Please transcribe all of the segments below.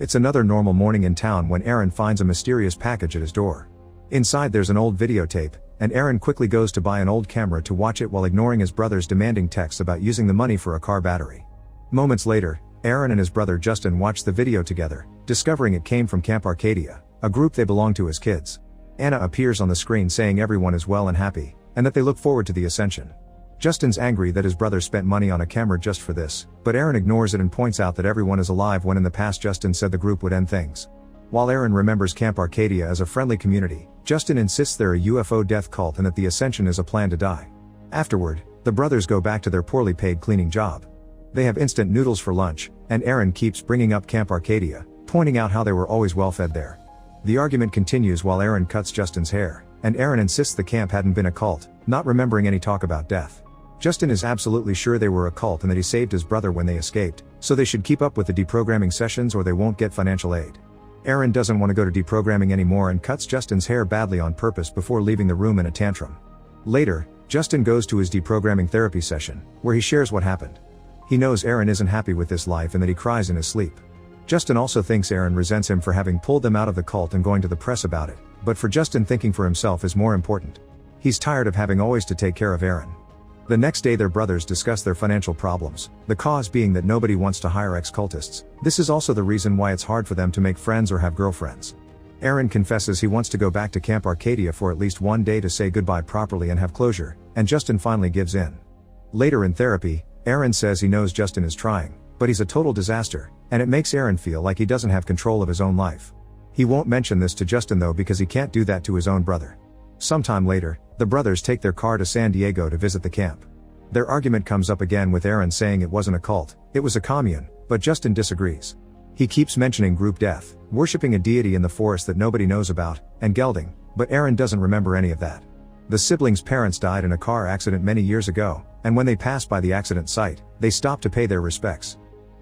It's another normal morning in town when Aaron finds a mysterious package at his door. Inside there's an old videotape, and Aaron quickly goes to buy an old camera to watch it while ignoring his brother's demanding texts about using the money for a car battery. Moments later, Aaron and his brother Justin watch the video together, discovering it came from Camp Arcadia, a group they belong to as kids. Anna appears on the screen saying everyone is well and happy, and that they look forward to the ascension. Justin's angry that his brother spent money on a camera just for this, but Aaron ignores it and points out that everyone is alive when in the past Justin said the group would end things. While Aaron remembers Camp Arcadia as a friendly community, Justin insists they're a UFO death cult and that the ascension is a plan to die. Afterward, the brothers go back to their poorly paid cleaning job. They have instant noodles for lunch, and Aaron keeps bringing up Camp Arcadia, pointing out how they were always well fed there. The argument continues while Aaron cuts Justin's hair, and Aaron insists the camp hadn't been a cult, not remembering any talk about death. Justin is absolutely sure they were a cult and that he saved his brother when they escaped, so they should keep up with the deprogramming sessions or they won't get financial aid. Aaron doesn't want to go to deprogramming anymore and cuts Justin's hair badly on purpose before leaving the room in a tantrum. Later, Justin goes to his deprogramming therapy session, where he shares what happened. He knows Aaron isn't happy with this life and that he cries in his sleep. Justin also thinks Aaron resents him for having pulled them out of the cult and going to the press about it, but for Justin thinking for himself is more important. He's tired of having always to take care of Aaron. The next day their brothers discuss their financial problems, the cause being that nobody wants to hire ex-cultists. This is also the reason why it's hard for them to make friends or have girlfriends. Aaron confesses he wants to go back to Camp Arcadia for at least one day to say goodbye properly and have closure, and Justin finally gives in. Later in therapy, Aaron says he knows Justin is trying, but he's a total disaster, and it makes Aaron feel like he doesn't have control of his own life. He won't mention this to Justin though because he can't do that to his own brother. Sometime later, the brothers take their car to San Diego to visit the camp. Their argument comes up again with Aaron saying it wasn't a cult, it was a commune, but Justin disagrees. He keeps mentioning group death, worshipping a deity in the forest that nobody knows about, and gelding, but Aaron doesn't remember any of that. The siblings' parents died in a car accident many years ago, and when they pass by the accident site, they stop to pay their respects.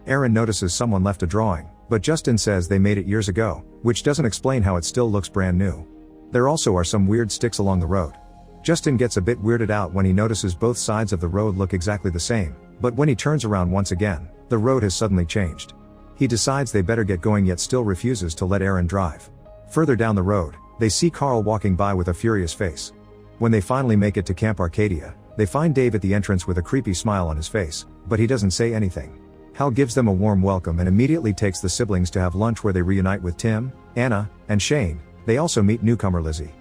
Aaron notices someone left a drawing, but Justin says they made it years ago, which doesn't explain how it still looks brand new. There also are some weird sticks along the road. Justin gets a bit weirded out when he notices both sides of the road look exactly the same, but when he turns around once again, the road has suddenly changed. He decides they better get going yet still refuses to let Aaron drive. Further down the road, they see Carl walking by with a furious face. When they finally make it to Camp Arcadia, they find Dave at the entrance with a creepy smile on his face, but he doesn't say anything. Hal gives them a warm welcome and immediately takes the siblings to have lunch where they reunite with Tim, Anna, and Shane. They also meet newcomer Lizzie.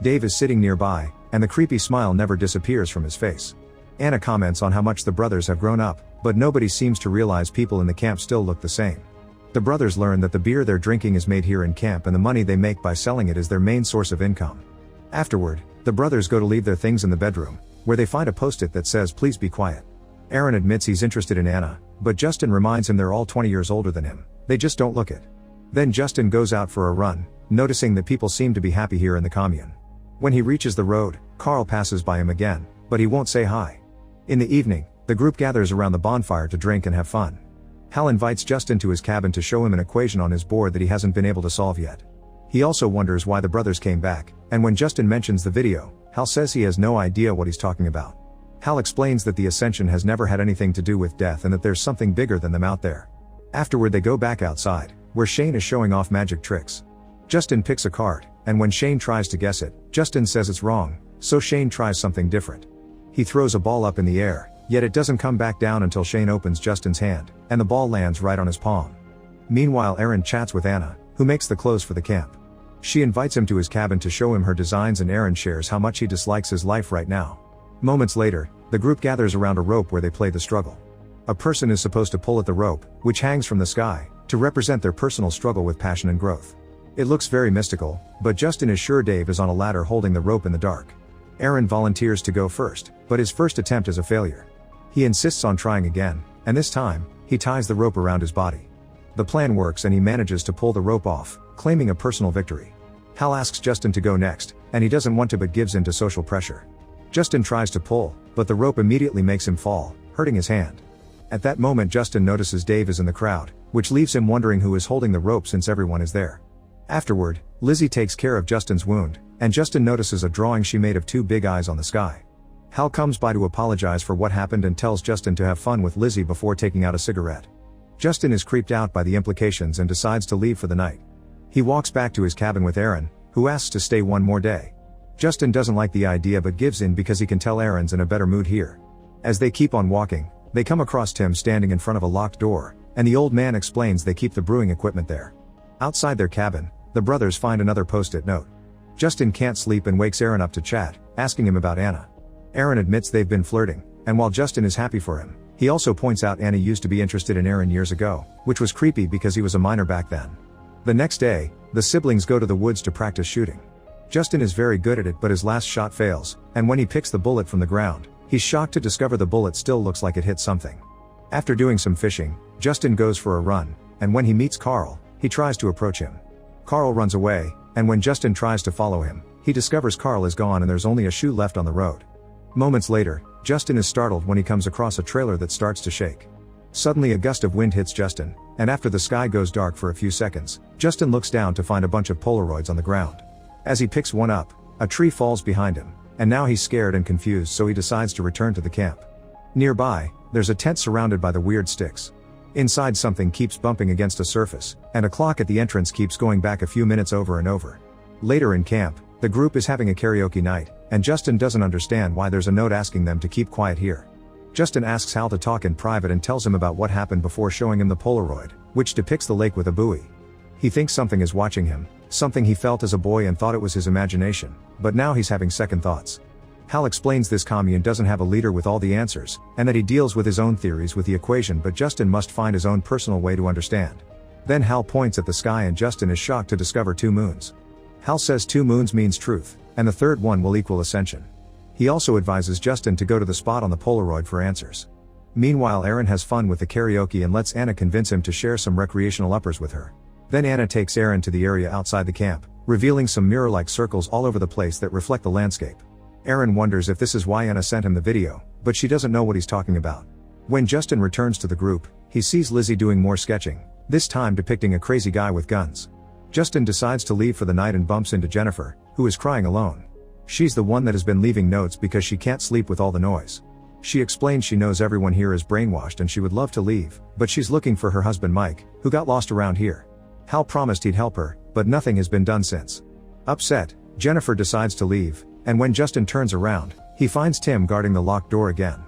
Dave is sitting nearby, and the creepy smile never disappears from his face. Anna comments on how much the brothers have grown up, but nobody seems to realize people in the camp still look the same. The brothers learn that the beer they're drinking is made here in camp and the money they make by selling it is their main source of income. Afterward, the brothers go to leave their things in the bedroom, where they find a post-it that says please be quiet. Aaron admits he's interested in Anna, but Justin reminds him they're all 20 years older than him, they just don't look it. Then Justin goes out for a run, noticing that people seem to be happy here in the commune. When he reaches the road, Carl passes by him again, but he won't say hi. In the evening, the group gathers around the bonfire to drink and have fun. Hal invites Justin to his cabin to show him an equation on his board that he hasn't been able to solve yet. He also wonders why the brothers came back, and when Justin mentions the video, Hal says he has no idea what he's talking about. Hal explains that the ascension has never had anything to do with death and that there's something bigger than them out there. Afterward they go back outside, where Shane is showing off magic tricks. Justin picks a card, and when Shane tries to guess it, Justin says it's wrong, so Shane tries something different. He throws a ball up in the air, yet it doesn't come back down until Shane opens Justin's hand, and the ball lands right on his palm. Meanwhile Aaron chats with Anna, who makes the clothes for the camp. She invites him to his cabin to show him her designs and Aaron shares how much he dislikes his life right now. Moments later, the group gathers around a rope where they play the struggle. A person is supposed to pull at the rope, which hangs from the sky, to represent their personal struggle with passion and growth. It looks very mystical, but Justin is sure Dave is on a ladder holding the rope in the dark. Aaron volunteers to go first, but his first attempt is a failure. He insists on trying again, and this time, he ties the rope around his body. The plan works and he manages to pull the rope off, claiming a personal victory. Hal asks Justin to go next, and he doesn't want to but gives in to social pressure. Justin tries to pull, but the rope immediately makes him fall, hurting his hand. At that moment Justin notices Dave is in the crowd, which leaves him wondering who is holding the rope since everyone is there. Afterward, Lizzie takes care of Justin's wound, and Justin notices a drawing she made of two big eyes on the sky. Hal comes by to apologize for what happened and tells Justin to have fun with Lizzie before taking out a cigarette. Justin is creeped out by the implications and decides to leave for the night. He walks back to his cabin with Aaron, who asks to stay one more day. Justin doesn't like the idea but gives in because he can tell Aaron's in a better mood here. As they keep on walking, they come across Tim standing in front of a locked door, and the old man explains they keep the brewing equipment there. Outside their cabin, the brothers find another post-it note. Justin can't sleep and wakes Aaron up to chat, asking him about Anna. Aaron admits they've been flirting, and while Justin is happy for him, he also points out Anna used to be interested in Aaron years ago, which was creepy because he was a minor back then. The next day, the siblings go to the woods to practice shooting. Justin is very good at it but his last shot fails, and when he picks the bullet from the ground, he's shocked to discover the bullet still looks like it hit something. After doing some fishing, Justin goes for a run, and when he meets Carl, he tries to approach him. Carl runs away, and when Justin tries to follow him, he discovers Carl is gone and there's only a shoe left on the road. Moments later, Justin is startled when he comes across a trailer that starts to shake. Suddenly a gust of wind hits Justin, and after the sky goes dark for a few seconds, Justin looks down to find a bunch of Polaroids on the ground. As he picks one up, a tree falls behind him, and now he's scared and confused so he decides to return to the camp. Nearby, there's a tent surrounded by the weird sticks. Inside something keeps bumping against a surface, and a clock at the entrance keeps going back a few minutes over and over. Later in camp, the group is having a karaoke night, and Justin doesn't understand why there's a note asking them to keep quiet here. Justin asks Hal to talk in private and tells him about what happened before showing him the Polaroid, which depicts the lake with a buoy. He thinks something is watching him, something he felt as a boy and thought it was his imagination, but now he's having second thoughts. Hal explains this commune doesn't have a leader with all the answers, and that he deals with his own theories with the equation but Justin must find his own personal way to understand. Then Hal points at the sky and Justin is shocked to discover 2 moons. Hal says 2 moons means truth, and the third one will equal ascension. He also advises Justin to go to the spot on the Polaroid for answers. Meanwhile Aaron has fun with the karaoke and lets Anna convince him to share some recreational uppers with her. Then Anna takes Aaron to the area outside the camp, revealing some mirror-like circles all over the place that reflect the landscape. Aaron wonders if this is why Anna sent him the video, but she doesn't know what he's talking about. When Justin returns to the group, he sees Lizzie doing more sketching, this time depicting a crazy guy with guns. Justin decides to leave for the night and bumps into Jennifer, who is crying alone. She's the one that has been leaving notes because she can't sleep with all the noise. She explains she knows everyone here is brainwashed and she would love to leave, but she's looking for her husband Mike, who got lost around here. Hal promised he'd help her, but nothing has been done since. Upset, Jennifer decides to leave, and when Justin turns around, he finds Tim guarding the locked door again.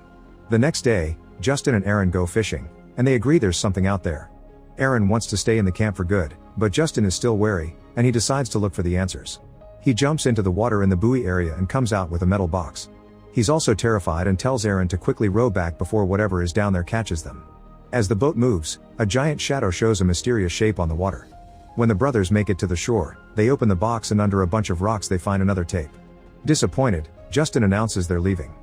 The next day, Justin and Aaron go fishing, and they agree there's something out there. Aaron wants to stay in the camp for good, but Justin is still wary, and he decides to look for the answers. He jumps into the water in the buoy area and comes out with a metal box. He's also terrified and tells Aaron to quickly row back before whatever is down there catches them. As the boat moves, a giant shadow shows a mysterious shape on the water. When the brothers make it to the shore, they open the box and under a bunch of rocks they find another tape. Disappointed, Justin announces they're leaving.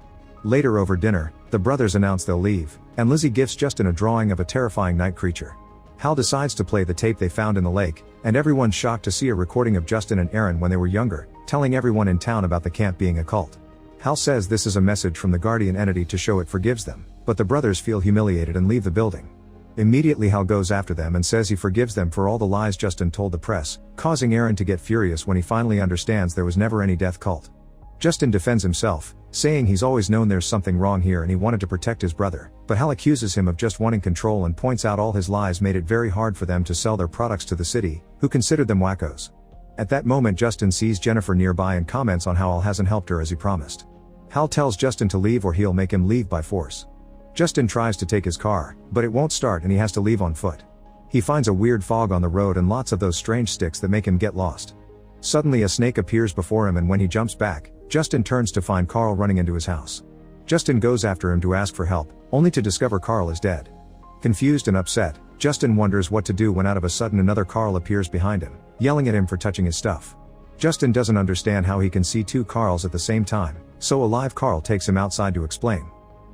Later over dinner, the brothers announce they'll leave, and Lizzie gifts Justin a drawing of a terrifying night creature. Hal decides to play the tape they found in the lake, and everyone's shocked to see a recording of Justin and Aaron when they were younger, telling everyone in town about the camp being a cult. Hal says this is a message from the guardian entity to show it forgives them, but the brothers feel humiliated and leave the building. Immediately Hal goes after them and says he forgives them for all the lies Justin told the press, causing Aaron to get furious when he finally understands there was never any death cult. Justin defends himself, saying he's always known there's something wrong here and he wanted to protect his brother, but Hal accuses him of just wanting control and points out all his lies made it very hard for them to sell their products to the city, who considered them wackos. At that moment Justin sees Jennifer nearby and comments on how Hal hasn't helped her as he promised. Hal tells Justin to leave or he'll make him leave by force. Justin tries to take his car, but it won't start and he has to leave on foot. He finds a weird fog on the road and lots of those strange sticks that make him get lost. Suddenly a snake appears before him and when he jumps back, Justin turns to find Carl running into his house. Justin goes after him to ask for help, only to discover Carl is dead. Confused and upset, Justin wonders what to do when out of a sudden another Carl appears behind him, yelling at him for touching his stuff. Justin doesn't understand how he can see 2 Carls at the same time, so a live Carl takes him outside to explain.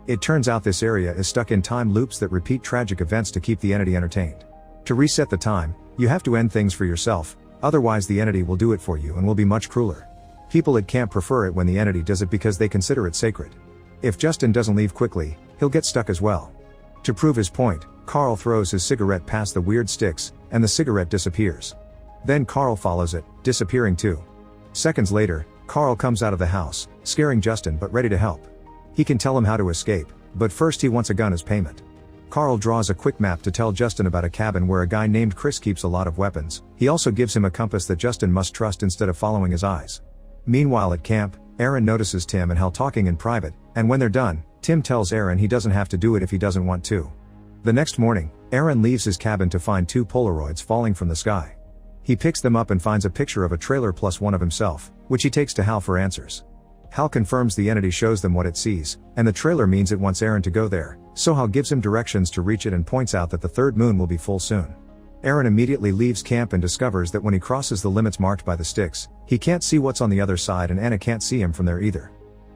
It turns out this area is stuck in time loops that repeat tragic events to keep the entity entertained. To reset the time, you have to end things for yourself, otherwise the entity will do it for you and will be much crueler. People at camp prefer it when the entity does it because they consider it sacred. If Justin doesn't leave quickly, he'll get stuck as well. To prove his point, Carl throws his cigarette past the weird sticks, and the cigarette disappears. Then Carl follows it, disappearing too. Seconds later, Carl comes out of the house, scaring Justin but ready to help. He can tell him how to escape, but first he wants a gun as payment. Carl draws a quick map to tell Justin about a cabin where a guy named Chris keeps a lot of weapons. He also gives him a compass that Justin must trust instead of following his eyes. Meanwhile at camp, Aaron notices Tim and Hal talking in private, and when they're done, Tim tells Aaron he doesn't have to do it if he doesn't want to. The next morning, Aaron leaves his cabin to find 2 Polaroids falling from the sky. He picks them up and finds a picture of a trailer plus one of himself, which he takes to Hal for answers. Hal confirms the entity shows them what it sees, and the trailer means it wants Aaron to go there, so Hal gives him directions to reach it and points out that the third moon will be full soon. Aaron immediately leaves camp and discovers that when he crosses the limits marked by the sticks, he can't see what's on the other side and Anna can't see him from there either.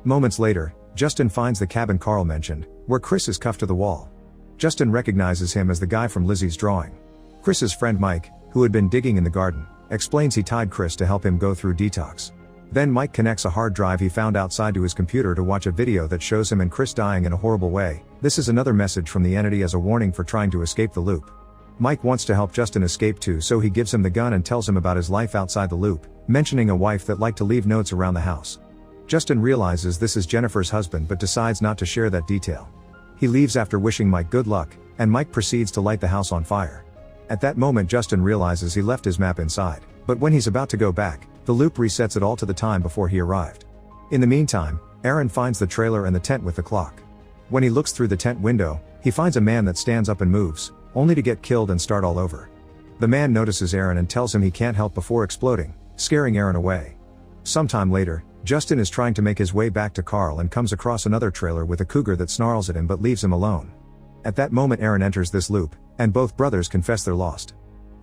Moments later, Justin finds the cabin Carl mentioned, where Chris is cuffed to the wall. Justin recognizes him as the guy from Lizzie's drawing. Chris's friend Mike, who had been digging in the garden, explains he tied Chris to help him go through detox. Then Mike connects a hard drive he found outside to his computer to watch a video that shows him and Chris dying in a horrible way. This is another message from the entity as a warning for trying to escape the loop. Mike wants to help Justin escape too, so he gives him the gun and tells him about his life outside the loop, mentioning a wife that liked to leave notes around the house. Justin realizes this is Jennifer's husband but decides not to share that detail. He leaves after wishing Mike good luck, and Mike proceeds to light the house on fire. At that moment Justin realizes he left his map inside, but when he's about to go back, the loop resets it all to the time before he arrived. In the meantime, Aaron finds the trailer and the tent with the clock. When he looks through the tent window, he finds a man that stands up and moves, only to get killed and start all over. The man notices Aaron and tells him he can't help before exploding, scaring Aaron away. Sometime later, Justin is trying to make his way back to Carl and comes across another trailer with a cougar that snarls at him but leaves him alone. At that moment Aaron enters this loop, and both brothers confess they're lost.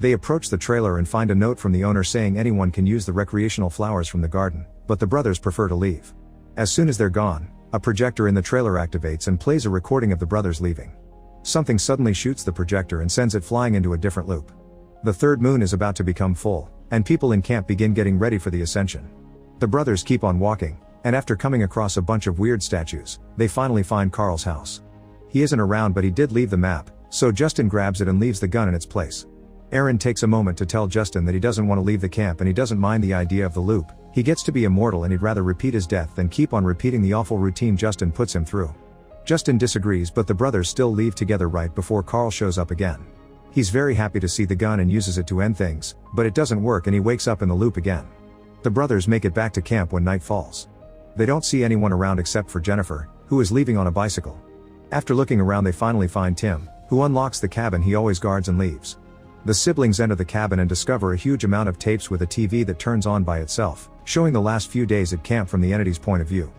They approach the trailer and find a note from the owner saying anyone can use the recreational flowers from the garden, but the brothers prefer to leave. As soon as they're gone, a projector in the trailer activates and plays a recording of the brothers leaving. Something suddenly shoots the projector and sends it flying into a different loop. The third moon is about to become full, and people in camp begin getting ready for the ascension. The brothers keep on walking, and after coming across a bunch of weird statues, they finally find Carl's house. He isn't around but he did leave the map, so Justin grabs it and leaves the gun in its place. Aaron takes a moment to tell Justin that he doesn't want to leave the camp and he doesn't mind the idea of the loop. He gets to be immortal and he'd rather repeat his death than keep on repeating the awful routine Justin puts him through. Justin disagrees but the brothers still leave together right before Carl shows up again. He's very happy to see the gun and uses it to end things, but it doesn't work and he wakes up in the loop again. The brothers make it back to camp when night falls. They don't see anyone around except for Jennifer, who is leaving on a bicycle. After looking around they finally find Tim, who unlocks the cabin he always guards and leaves. The siblings enter the cabin and discover a huge amount of tapes with a TV that turns on by itself, showing the last few days at camp from the entity's point of view.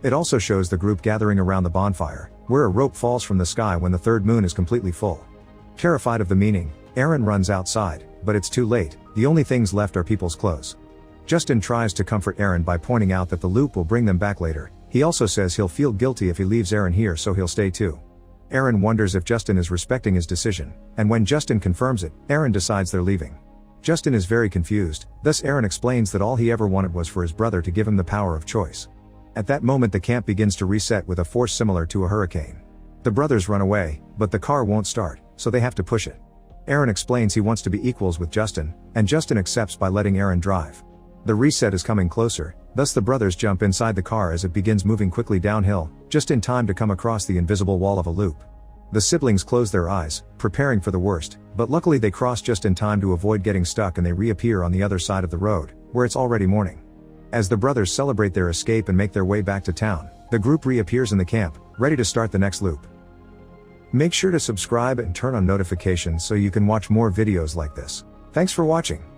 It also shows the group gathering around the bonfire, where a rope falls from the sky when the third moon is completely full. Terrified of the meaning, Aaron runs outside, but it's too late. The only things left are people's clothes. Justin tries to comfort Aaron by pointing out that the loop will bring them back later. He also says he'll feel guilty if he leaves Aaron here, so he'll stay too. Aaron wonders if Justin is respecting his decision, and when Justin confirms it, Aaron decides they're leaving. Justin is very confused, thus Aaron explains that all he ever wanted was for his brother to give him the power of choice. At that moment the camp begins to reset with a force similar to a hurricane. The brothers run away, but the car won't start, so they have to push it. Aaron explains he wants to be equals with Justin, and Justin accepts by letting Aaron drive. The reset is coming closer, thus the brothers jump inside the car as it begins moving quickly downhill, just in time to come across the invisible wall of a loop. The siblings close their eyes, preparing for the worst, but luckily they cross just in time to avoid getting stuck and they reappear on the other side of the road, where it's already morning. As the brothers celebrate their escape and make their way back to town, the group reappears in the camp, ready to start the next loop. Make sure to subscribe and turn on notifications so you can watch more videos like this. Thanks for watching.